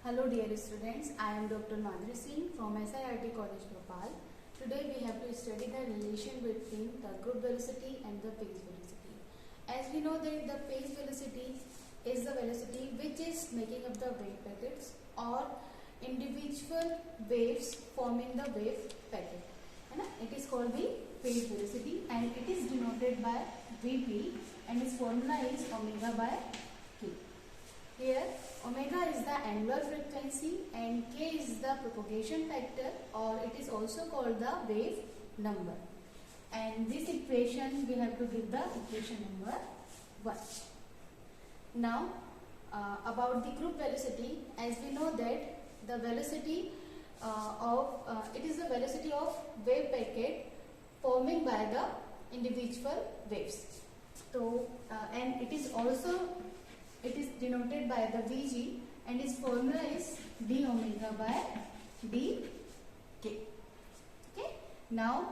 Hello dear students, I am Dr. Madhuri Singh from SIRT College Bhopal. Today we have to study the relation between the group velocity and the phase velocity. As we know that the phase velocity is the velocity which is making up the wave packets or individual waves forming the wave packet. It is called the phase velocity and it is denoted by Vp and its formula is omega by k. Here omega is the angular frequency and k is the propagation factor, or it is also called the wave number. And this equation we have to give the equation number 1. Now about the group velocity, as we know that the velocity it is the velocity of wave packet forming by the individual waves. So and it is denoted by the Vg and its formula is d omega by dk. Okay. Now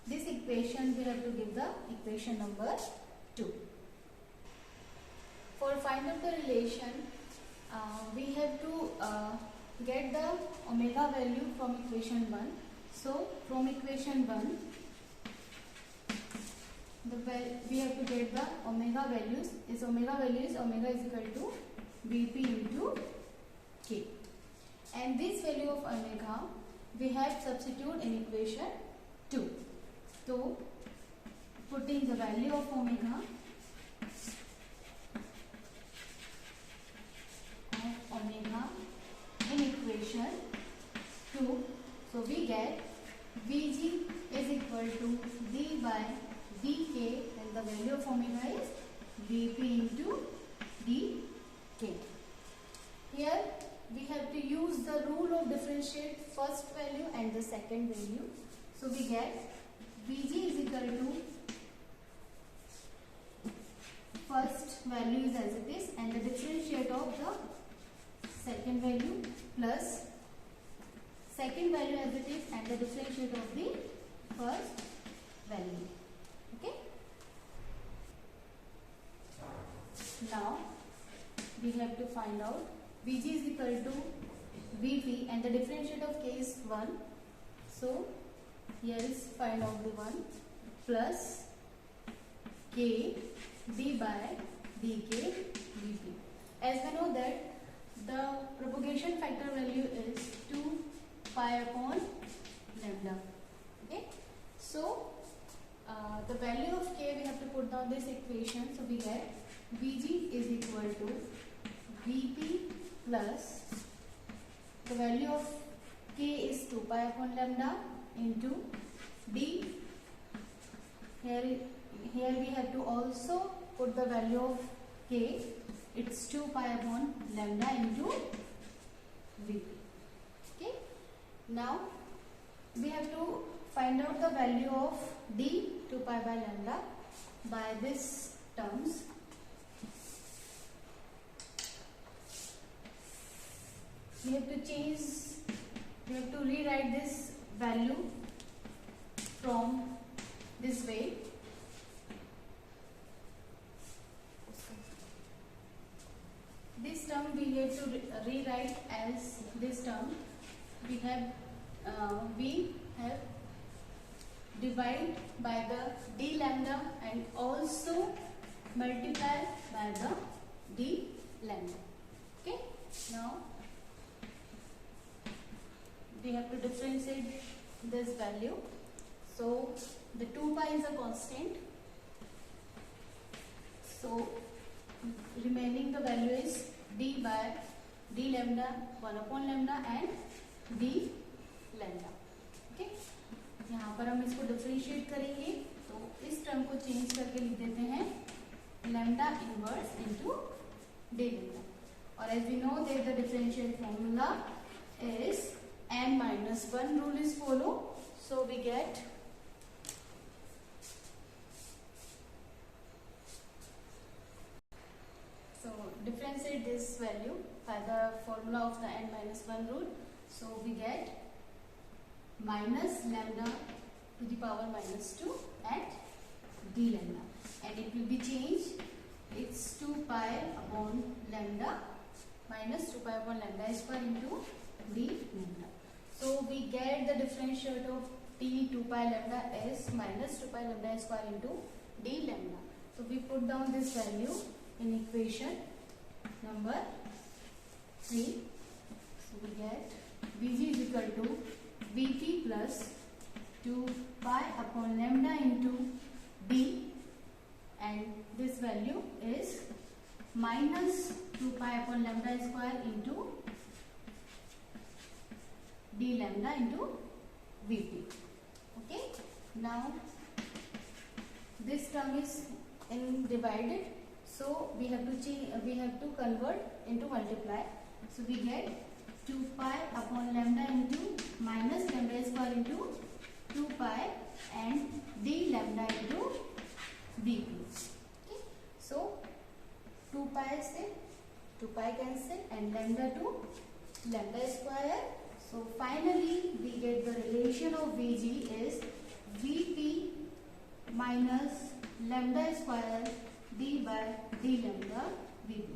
this equation we have to give the equation number 2. For find out the relation, we have to get the omega value from equation 1. So from equation 1, we have to get the omega values. Omega is equal to Vp into k. And this value of omega we have substitute in equation 2. So putting the value of omega in equation 2, so we get Vg is equal to d by dk, and the value of omega is Vp into dk. Here we have to use the rule of differentiate first value and the second value. So we get Vg is equal to first value is as it is and the differentiate of the second value plus second value as it is and the differentiate of the first value. Okay. Now we have to find out Vg is equal to Vp and the differentiate of k is 1. So here is find out the 1 plus k d by dk Vp. As we know that the propagation factor value is 2 pi upon lambda. Okay. So the value of k we have to put down this equation. So we get Vg is equal to Vp plus the value of k is 2 pi upon lambda into d. Here we have to also put the value of k. It's 2 pi upon lambda into Vp. Okay. Now we have to find out the value of d 2 pi by lambda by this terms. We have to rewrite this value from this way. This term we have to rewrite as this term. We have divide by the d lambda and also multiply by the d lambda. Okay. Now we have to differentiate this value. So the 2 pi is a constant. So remaining the value is d by d lambda 1 upon lambda and d lambda. Okay. यहाँ पर हम इसको differentiate करेंगे तो इस term को change करके लिख देते हैं lambda inverse into D lambda. और as we know that the differential formula is n-1 rule is follow. So we get differentiate this value by the formula of the n-1 rule. So we get minus lambda to the power minus 2 at d lambda, and it will be changed. It's 2 pi upon lambda minus 2 pi upon lambda square into d lambda. So we get the differential of t 2 pi lambda s minus 2 pi lambda square into d lambda. So we put down this value in equation number 3. So we get Vg is equal to Vp plus 2 pi upon lambda into d, and this value is minus 2 pi upon lambda square into d lambda into Vp. Okay, now this term is in divided, so we have to convert into multiply. So we get 2 pi upon lambda into minus lambda square into 2 pi and d lambda into Vp. Okay, so 2 pi से 2 pi cancel and lambda to lambda square. So finally we get the relation of Vg is Vp minus lambda square d by d lambda Vp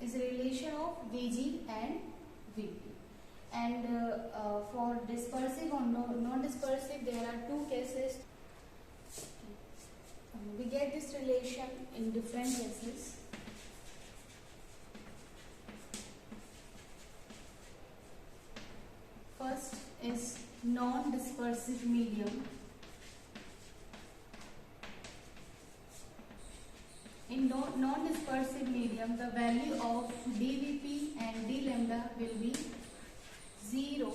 is a relation of Vg and Vp. And for dispersive or non-dispersive, there are two cases. We get this relation in different cases. First is non-dispersive medium. In non-dispersive medium, the value of dVp and d lambda will be 0